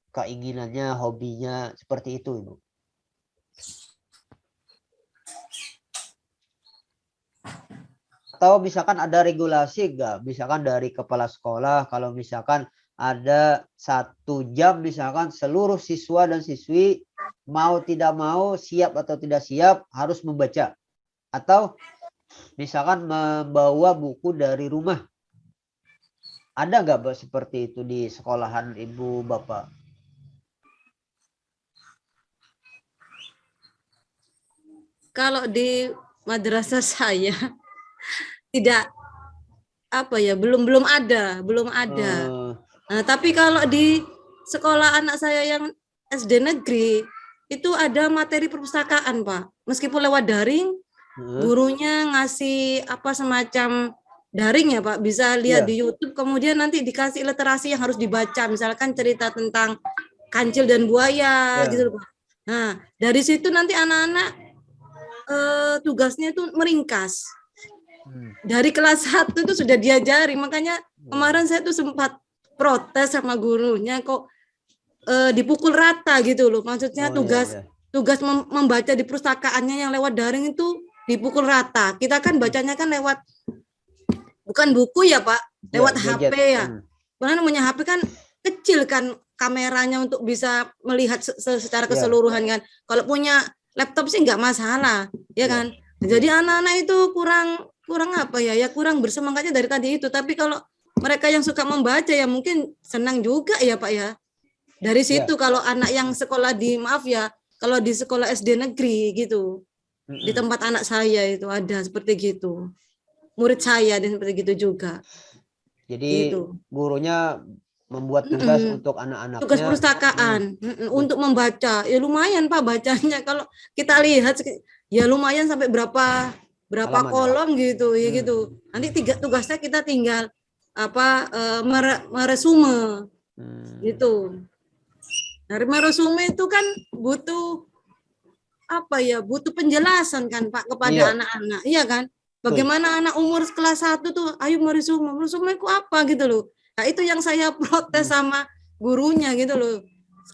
keinginannya, hobinya, seperti itu, Ibu. Atau misalkan ada regulasi enggak? Misalkan dari kepala sekolah, kalau misalkan ada 1 jam misalkan seluruh siswa dan siswi mau tidak mau, siap atau tidak siap harus membaca. Atau misalkan membawa buku dari rumah. Ada enggak seperti itu di sekolahan Ibu, Bapak? Kalau di madrasah saya tidak belum ada. Nah, tapi kalau di sekolah anak saya yang SD negeri itu ada materi perpustakaan, Pak. Meskipun lewat daring, gurunya ngasih semacam daring ya, Pak, bisa lihat di YouTube, kemudian nanti dikasih literasi yang harus dibaca, misalkan cerita tentang kancil dan buaya gitu, Pak. Nah, dari situ nanti anak-anak tugasnya itu meringkas. Dari kelas 1 itu sudah diajari, makanya kemarin saya tuh sempat protes sama gurunya, kok dipukul rata gitu loh. Maksudnya tugas membaca di perpustakaannya yang lewat daring itu dipukul rata. Kita kan bacanya kan lewat bukan buku ya, Pak, lewat HP ya. Karena namanya HP kan kecil kan kameranya untuk bisa melihat secara keseluruhan kan. Kalau punya laptop sih nggak masalah, ya kan. Jadi anak-anak itu kurang kurang bersemangatnya dari tadi itu. Tapi kalau mereka yang suka membaca ya mungkin senang juga ya, Pak ya. Dari situ kalau anak yang sekolah kalau di sekolah SD negeri gitu. Di tempat anak saya itu ada seperti gitu. Murid saya dan seperti gitu juga. Jadi Gitu. gurunya membuat tugas untuk anak-anaknya. Tugas perpustakaan untuk membaca. Ya lumayan Pak bacanya. Kalau kita lihat ya lumayan sampai berapa Halaman, kolom gitu ya Hmm. gitu. Nanti tugasnya kita tinggal meresume gitu. Dari meresume itu kan butuh butuh penjelasan kan Pak kepada Iya. anak-anak. Iya kan? Bagaimana anak umur kelas 1 tuh ayo meresume. Meresume itu apa gitu loh. Nah, itu yang saya protes sama gurunya gitu loh.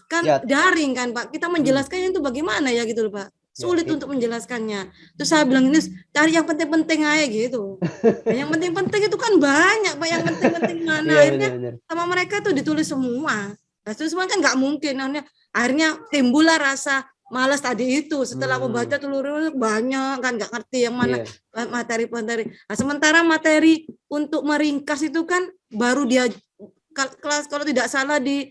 Kan Ya. daring kan Pak. Kita menjelaskannya itu bagaimana ya gitu loh Pak. Sulit Ya, untuk menjelaskannya. Terus saya bilang ini cari yang penting-penting aja gitu. Nah, yang penting-penting itu kan banyak Pak, yang penting-penting mana. Iya, Akhirnya benar-benar. sama mereka tuh ditulis semua. Nah, itu semua kan nggak mungkin. Akhirnya timbullah rasa malas tadi itu. Setelah membaca seluruh banyak kan nggak ngerti yang mana Iya. materi-materi. Nah, sementara materi untuk meringkas itu kan baru dia kelas kalau tidak salah di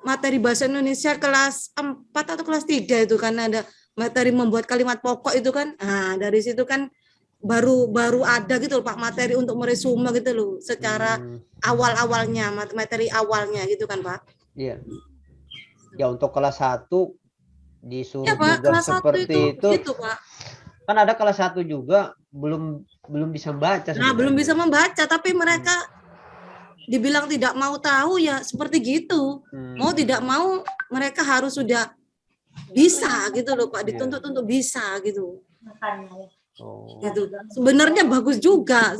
materi bahasa Indonesia kelas 4 atau kelas 3 itu kan ada materi membuat kalimat pokok itu kan. Nah, dari situ kan baru ada gitu loh Pak materi untuk meresume gitu loh secara awal-awalnya materi awalnya gitu kan Pak. Iya. Ya untuk kelas 1 disuruh Ya Pak, tugas kelas 1 seperti itu gitu Pak. Kan ada kelas 1 juga belum bisa membaca. Nah, belum bisa membaca tapi mereka dibilang tidak mau tahu ya seperti gitu. Mau tidak mau mereka harus sudah bisa gitu loh Pak, dituntut untuk bisa gitu. Gitu. Sebenarnya bagus juga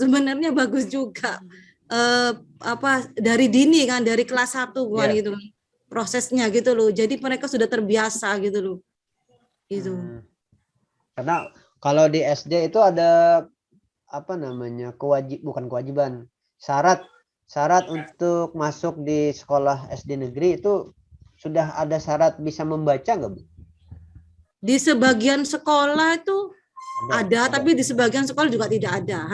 dari dini kan dari kelas 1 kan gitu prosesnya gitu loh. Jadi mereka sudah terbiasa gitu loh. Gitu. Karena kalau di SD itu ada bukan kewajiban, syarat untuk masuk di sekolah SD negeri itu sudah ada syarat bisa membaca nggak Bu? Di sebagian sekolah itu ada, tapi di sebagian sekolah juga tidak ada.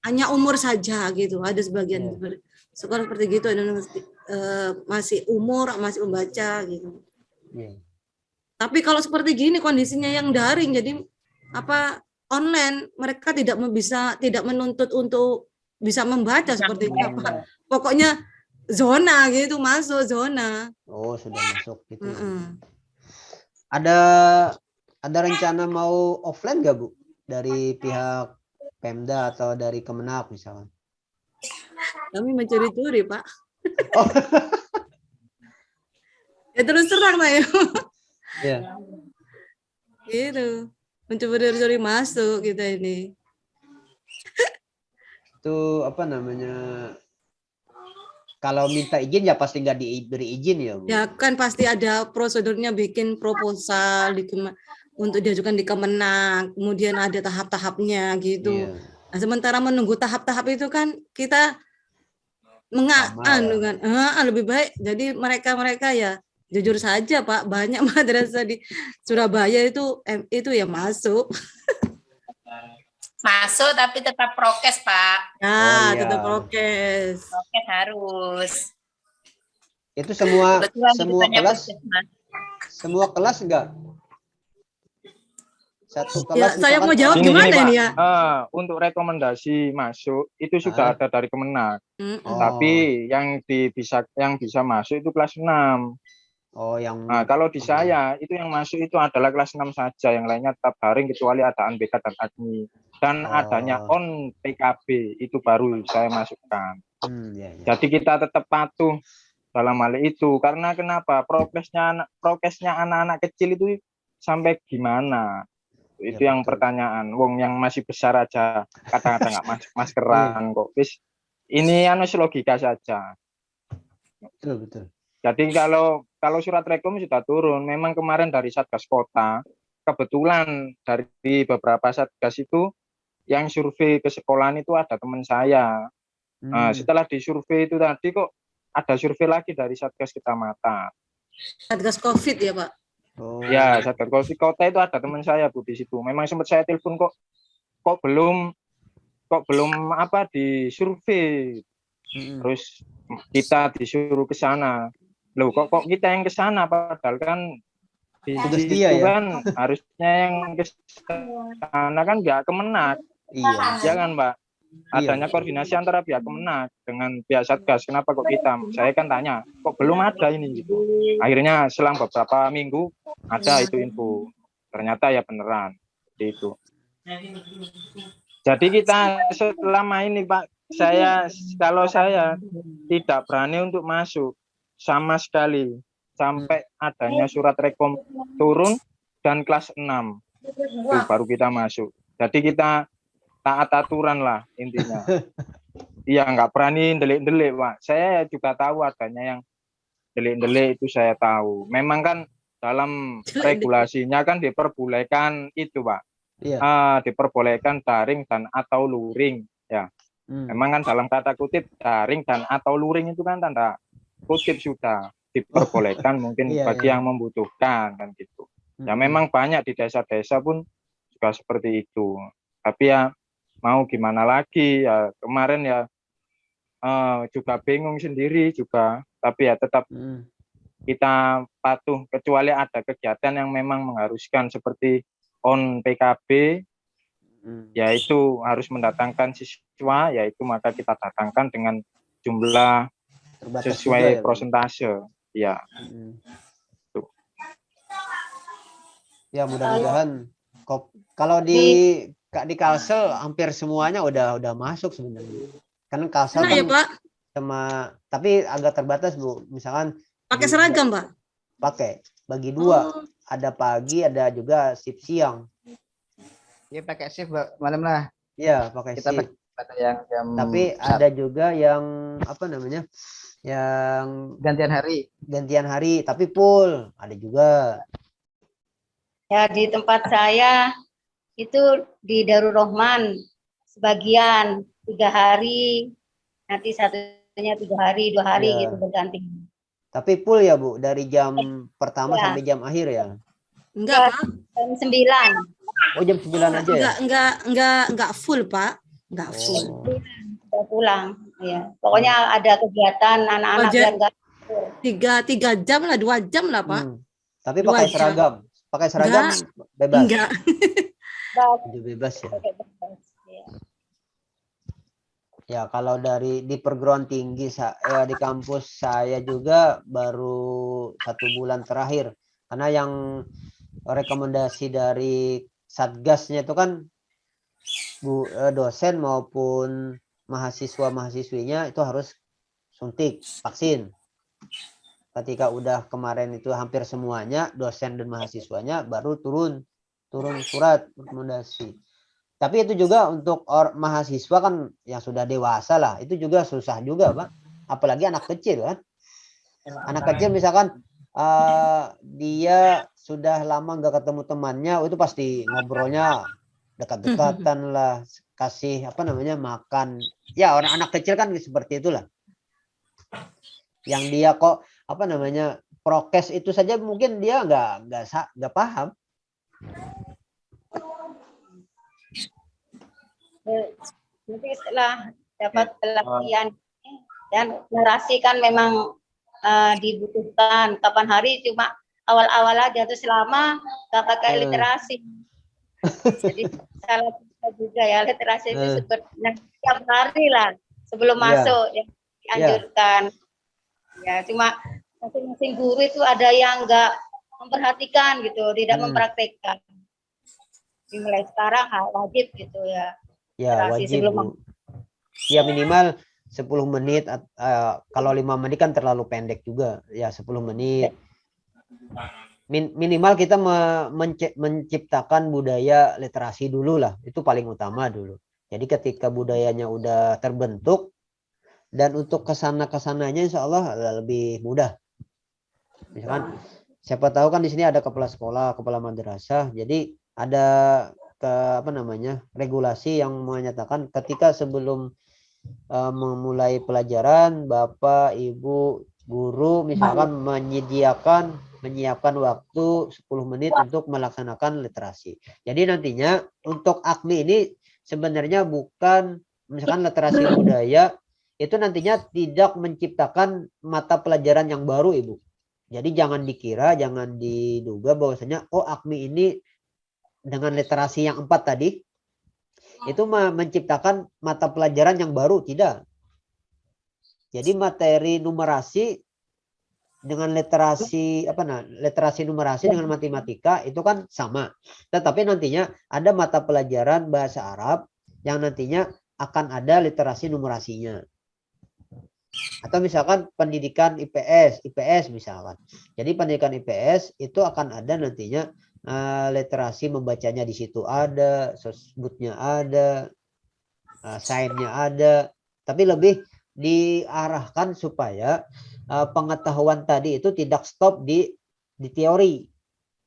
Hanya umur saja gitu. Ada sebagian sekolah seperti gitu masih umur, masih membaca gitu. Tapi kalau seperti gini kondisinya yang daring jadi online, mereka tidak menuntut untuk bisa membaca seperti itu apa. Pokoknya zona gitu, masuk zona. Oh, sudah masuk gitu. Ada rencana mau offline nggak Bu dari pihak Pemda atau dari Kemenak misalnya? Kami mencuri-curi Pak. Oh. Ya terus terang lah ya. Iya. Gitu. Mencoba curi masuk kita ini. Itu kalau minta izin ya pasti nggak diberi izin ya Bu? Ya kan pasti ada prosedurnya bikin proposal untuk diajukan di Kemenak, kemudian ada tahap-tahapnya gitu. Nah, sementara menunggu tahap-tahap itu kan kita lebih baik. Jadi mereka ya jujur saja Pak, banyak madrasah di Surabaya itu ya masuk. Masuk tapi tetap prokes Pak. Nah, tetap prokes. Prokes harus. Itu semua kelas enggak? Satu kelas. Ya, saya mau jawab gimana ini ya? Untuk rekomendasi masuk itu sudah ada dari Kemenak. Tapi yang bisa masuk itu kelas 6. Nah, kalau di saya itu yang masuk itu adalah kelas 6 saja, yang lainnya tetap daring kecuali ada ANBK dan ADMI dan adanya on PKB itu baru saya masukkan. Jadi kita tetap patuh dalam hal itu karena kenapa? Prokesnya anak-anak kecil itu sampai gimana? Itu yang pertanyaan. Wong yang masih besar aja kadang-kadang nggak maskeran kok. Ini logika saja. Betul. Jadi kalau surat rekom sudah turun, memang kemarin dari Satgas Kota, kebetulan dari beberapa Satgas itu yang survei ke sekolahan itu ada teman saya. Nah, setelah disurvei itu tadi kok ada survei lagi dari Satgas Kecamatan. Satgas COVID ya Pak? Ya, Satgas COVID Kota itu ada teman saya Bu di situ. Memang sempat saya telepon kok belum disurvei. Terus kita disuruh ke sana. Loh kok kita yang ke sana padahal kan di situ kan harusnya yang ke sana kan enggak Kemenak. Iya kan Pak? adanya koordinasi antara pihak Kemenak dengan pihak Satgas. Kenapa kok kita? Saya kan tanya, kok belum ada ini gitu. Akhirnya selang beberapa minggu ada itu info. Ternyata ya beneran itu. Jadi kita selama ini Pak, kalau saya tidak berani untuk masuk sama sekali sampai adanya surat rekom turun dan kelas 6 itu baru kita masuk. Jadi kita taat aturan lah intinya. Iya, nggak berani delik-delik Pak. Saya juga tahu adanya yang delik-delik itu saya tahu. Memang kan dalam regulasinya kan diperbolehkan itu Pak. Diperbolehkan daring dan atau luring ya. Memang kan dalam kata kutip daring dan atau luring itu kan tanda kutip sudah diperbolehkan mungkin bagi yang membutuhkan kan gitu. Ya memang banyak di desa-desa pun juga seperti itu. Tapi ya mau gimana lagi ya, kemarin ya juga bingung sendiri juga. Tapi ya tetap kita patuh kecuali ada kegiatan yang memang mengharuskan seperti on PKB, yaitu harus mendatangkan siswa, yaitu maka kita datangkan dengan jumlah Terbatas sesuai juga ya, prosentase. Ya. Ya mudah-mudahan kalau di Kalsel hampir semuanya udah masuk sebenarnya. Kan Kalsel kan ya, Pak? tapi agak terbatas Bu. Misalkan pakai seragam Pak? Pakai bagi dua. Ada pagi, ada juga shift siang. Iya pakai shift malam lah. Iya pakai shift. Yang jam tapi ada juga yang apa namanya? Yang gantian hari tapi full ada juga. Ya di tempat saya itu di Darul Rahman sebagian 3 hari, nanti satunya 3 hari 2 hari gitu berganti. Tapi full ya Bu dari jam pertama sampai jam akhir ya? Enggak Pak. Jam 9. Oh jam 9 aja ya? Enggak full Pak. Enggak full. Udah pulang. Ya. Pokoknya ada kegiatan anak-anak biar enggak 3 jam lah, 2 jam lah Pak. Tapi pakai seragam. Pakai seragam bebas. Enggak. Bebas ya. Ya kalau di perguruan tinggi di kampus saya juga baru 1 bulan terakhir. Karena yang rekomendasi dari Satgasnya itu kan dosen maupun mahasiswa-mahasiswinya itu harus suntik vaksin. Ketika udah kemarin itu hampir semuanya dosen dan mahasiswanya baru turun surat rekomendasi. Tapi itu juga untuk mahasiswa kan yang sudah dewasa lah, itu juga susah juga Pak. Apalagi anak kecil kan. Anak kecil misalkan dia sudah lama nggak ketemu temannya, itu pasti ngobrolnya dekat-dekatan lah, kasih apa namanya makan. Ya orang anak kecil kan seperti itulah. Yang dia kok apa namanya prokes itu saja mungkin dia nggak paham. Nanti setelah dapat pelatihan dan narasi kan memang dibutuhkan kapan hari cuma awal-awal aja terus lama nggak pakai literasi. Jadi salah juga ya literasi itu seperti setiap hari lah sebelum masuk yang dianjurkan. Ya cuma masing-masing guru itu ada yang nggak memperhatikan gitu, tidak mempraktekkan. Mulai sekarang wajib gitu ya. Ya wajib Bu. Ya minimal 10 menit kalau 5 menit kan terlalu pendek juga ya 10 menit minimal kita menciptakan budaya literasi dulu lah, itu paling utama dulu. Jadi ketika budayanya udah terbentuk dan untuk kesananya insya Allah lebih mudah. Misalkan siapa tahu kan di sini ada kepala sekolah, kepala madrasah, jadi ada regulasi yang menyatakan ketika sebelum memulai pelajaran Bapak, Ibu, guru misalkan menyiapkan waktu 10 menit untuk melaksanakan literasi. Jadi nantinya untuk AKMI ini sebenarnya bukan misalkan literasi budaya itu nantinya tidak menciptakan mata pelajaran yang baru Ibu. Jadi jangan diduga bahwasanya AKMI ini dengan literasi yang 4 tadi itu menciptakan mata pelajaran yang baru, tidak. Jadi materi numerasi dengan literasi literasi numerasi dengan matematika itu kan sama. Tetapi nantinya ada mata pelajaran bahasa Arab yang nantinya akan ada literasi numerasinya. Atau misalkan pendidikan IPS misalkan. Jadi pendidikan IPS itu akan ada nantinya literasi membacanya di situ ada, sebutnya ada, sainnya ada. Tapi lebih diarahkan supaya pengetahuan tadi itu tidak stop di teori,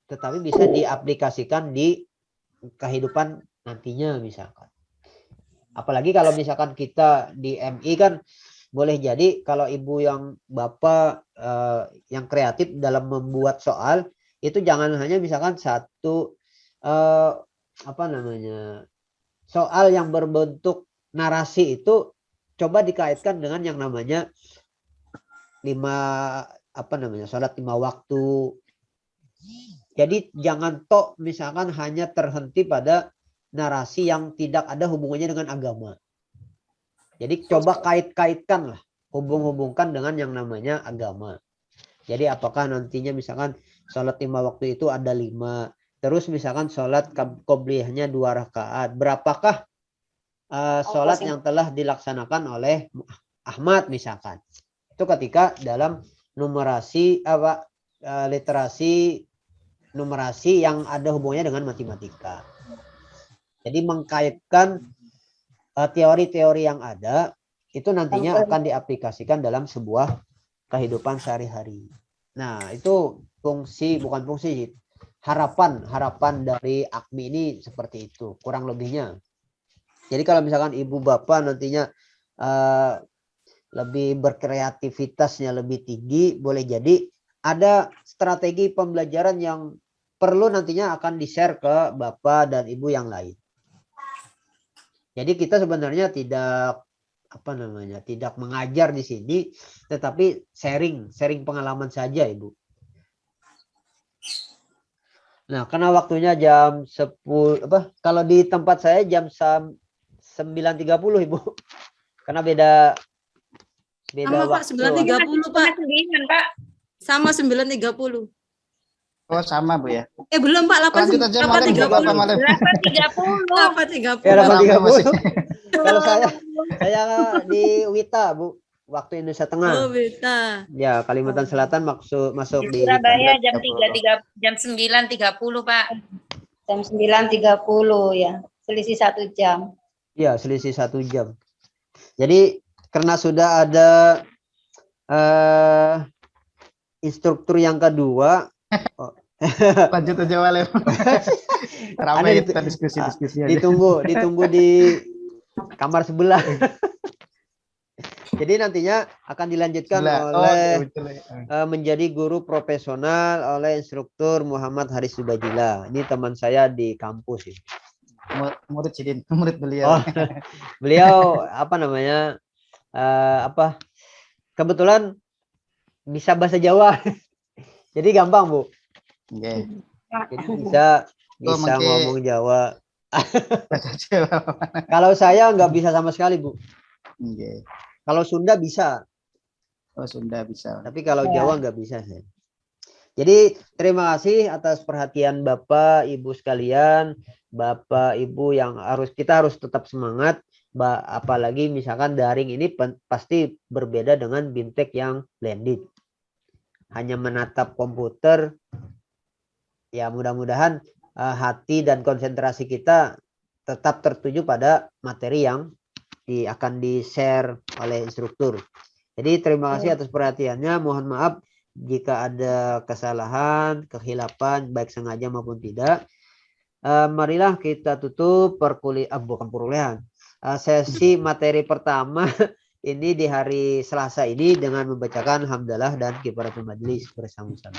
tetapi bisa diaplikasikan di kehidupan nantinya misalkan. Apalagi kalau misalkan kita di MI kan boleh jadi kalau ibu yang bapak yang kreatif dalam membuat soal itu jangan hanya misalkan satu soal yang berbentuk narasi itu coba dikaitkan dengan yang namanya sholat 5 waktu. Jadi jangan misalkan hanya terhenti pada narasi yang tidak ada hubungannya dengan agama. Jadi coba kait-kaitkan lah, hubung-hubungkan dengan yang namanya agama. Jadi apakah nantinya misalkan sholat 5 waktu itu ada 5. Terus misalkan sholat qobliyahnya 2 rakaat. Berapakah sholat yang telah dilaksanakan oleh Ahmad misalkan. Itu ketika dalam numerasi literasi numerasi yang ada hubungannya dengan matematika. Jadi mengkaitkan teori-teori yang ada itu nantinya akan diaplikasikan dalam sebuah kehidupan sehari-hari. Nah, itu harapan dari AKMI ini seperti itu, kurang lebihnya. Jadi kalau misalkan ibu bapak nantinya lebih berkreativitasnya lebih tinggi, boleh jadi ada strategi pembelajaran yang perlu nantinya akan di-share ke bapak dan ibu yang lain. Jadi kita sebenarnya tidak mengajar di sini, tetapi sharing pengalaman saja, Ibu. Nah, karena waktunya jam 10 kalau di tempat saya jam 9.30, Ibu. Karena beda sama, waktu. Pak, 9.30, Pak. Sama 9.30. Oh, sama, Bu ya. Belum, Pak, 8.30. 8.30. Kalau saya di Wita, Bu. Waktu Indonesia Tengah. Oh, Wita. Ya, Kalimantan Selatan masuk di Surabaya jam 9.30, Pak. Jam 9.30 ya. Selisih 1 jam. Ya, selisih 1 jam. Jadi karena sudah ada instruktur yang kedua. Lanjut aja, Wale. Ramai kita diskusi aja. Ditunggu di kamar sebelah. Jadi nantinya akan dilanjutkan oleh menjadi guru profesional oleh instruktur Muhammad Haris Subajila. Ini teman saya di kampus ini. Murid beliau. Beliau kebetulan bisa bahasa Jawa. Jadi gampang, Bu. Okay. Jadi bisa ngomong Jawa. Kalau saya nggak bisa sama sekali, Bu. Okay. Kalau Sunda bisa. Oh, Sunda bisa. Tapi kalau Jawa nggak bisa saya. Jadi terima kasih atas perhatian Bapak, Ibu sekalian. Bapak, Ibu yang kita harus tetap semangat. Apalagi misalkan daring ini pasti berbeda dengan BIMTEK yang blended. Hanya menatap komputer. Ya mudah-mudahan hati dan konsentrasi kita tetap tertuju pada materi yang akan di-share oleh instruktur. Jadi terima kasih atas perhatiannya. Mohon maaf jika ada kesalahan, kehilapan, baik sengaja maupun tidak. Marilah kita tutup sesi materi pertama ini di hari Selasa ini dengan membacakan hamdalah dan kifaratul majlis bersama-sama.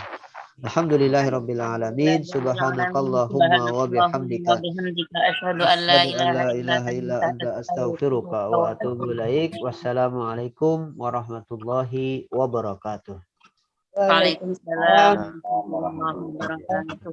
Alhamdulillahirabbil alamin. Subhanakallahumma wa bihamdika asyhadu an la ilaha illa anta astaghfiruka wa atubu ilaik. Wassalamualaikum warahmatullahi wabarakatuh. Waalaikumsalam warahmatullahi wabarakatuh.